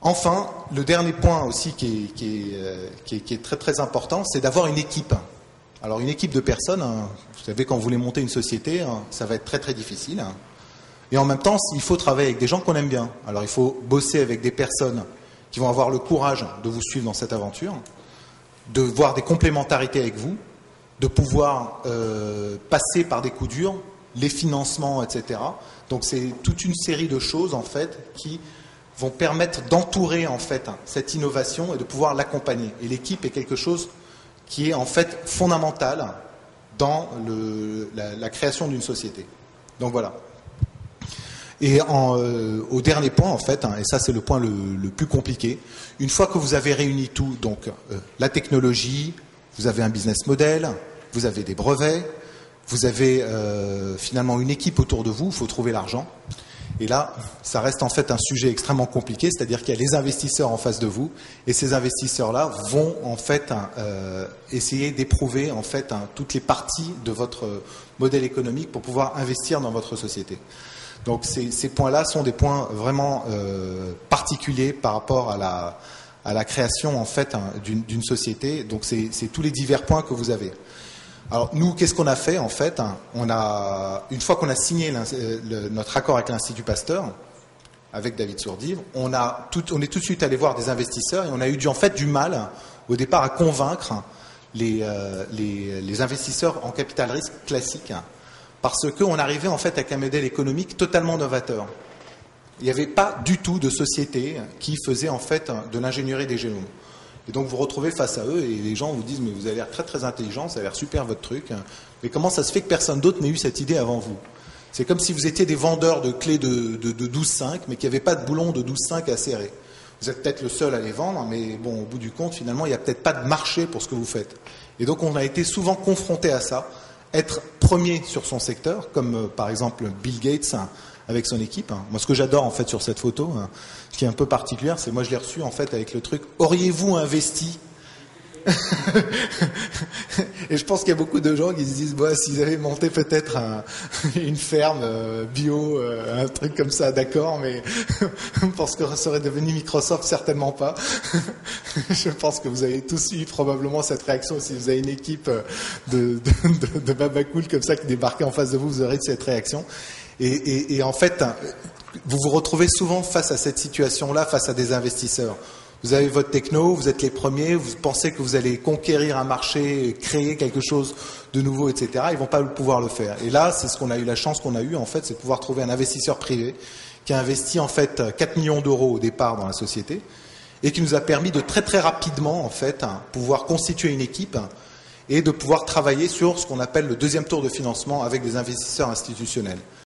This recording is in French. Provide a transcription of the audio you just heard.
Enfin, le dernier point aussi qui est très très important, c'est d'avoir une équipe. Alors une équipe de personnes, vous savez, quand vous voulez monter une société, ça va être très très difficile. Et en même temps, il faut travailler avec des gens qu'on aime bien. Alors il faut bosser avec des personnes qui vont avoir le courage de vous suivre dans cette aventure, de voir des complémentarités avec vous, de pouvoir passer par des coups durs, les financements, etc. Donc c'est toute une série de choses en fait qui vont permettre d'entourer en fait cette innovation et de pouvoir l'accompagner. Et l'équipe est quelque chose qui est en fait fondamental dans la création d'une société. Donc voilà. Et au dernier point en fait, et ça c'est le point le plus compliqué, une fois que vous avez réuni tout, donc la technologie, vous avez un business model, vous avez des brevets, vous avez finalement une équipe autour de vous, il faut trouver l'argent. Et là, ça reste en fait un sujet extrêmement compliqué, c'est-à-dire qu'il y a les investisseurs en face de vous, et ces investisseurs-là vont en fait essayer d'éprouver en fait toutes les parties de votre modèle économique pour pouvoir investir dans votre société. Donc ces points-là sont des points vraiment particuliers par rapport à la création en fait d'une société. Donc c'est tous les divers points que vous avez. Alors nous, qu'est-ce qu'on a fait en fait? Une fois qu'on a signé notre accord avec l'Institut Pasteur, avec David Sourdive, on est tout de suite allé voir des investisseurs et on a eu du mal au départ à convaincre les investisseurs en capital risque classique, parce qu'on arrivait en fait avec un modèle économique totalement novateur. Il n'y avait pas du tout de société qui faisait en fait de l'ingénierie des génomes. Et donc vous vous retrouvez face à eux et les gens vous disent mais vous avez l'air très très intelligent, ça a l'air super votre truc, mais comment ça se fait que personne d'autre n'ait eu cette idée avant vous? C'est comme si vous étiez des vendeurs de clés de 12.5 mais qu'il n'y avait pas de boulon de 12.5 à serrer. Vous êtes peut-être le seul à les vendre, mais bon, au bout du compte, finalement, il n'y a peut-être pas de marché pour ce que vous faites. Et donc on a été souvent confronté à ça, être premier sur son secteur, comme par exemple Bill Gates avec son équipe. Moi, ce que j'adore en fait sur cette photo, ce qui est un peu particulier, c'est moi je l'ai reçu en fait avec le truc « Auriez-vous investi ?» Et je pense qu'il y a beaucoup de gens qui se disent bah, s'ils avaient monté peut-être une ferme bio, un truc comme ça, d'accord, mais pour ce que serait devenu Microsoft, certainement pas. Je pense que vous avez tous eu probablement cette réaction. Si vous avez une équipe de babacool comme ça qui débarquait en face de vous, vous aurez cette réaction. Et en fait, vous vous retrouvez souvent face à cette situation-là, face à des investisseurs. Vous avez votre techno, vous êtes les premiers, vous pensez que vous allez conquérir un marché, créer quelque chose de nouveau, etc. Ils vont pas pouvoir le faire. Et là, c'est ce qu'on a eu, la chance qu'on a eue, en fait, c'est de pouvoir trouver un investisseur privé qui a investi, en fait, 4 millions d'euros au départ dans la société et qui nous a permis de très, très rapidement, en fait, pouvoir constituer une équipe et de pouvoir travailler sur ce qu'on appelle le deuxième tour de financement avec des investisseurs institutionnels.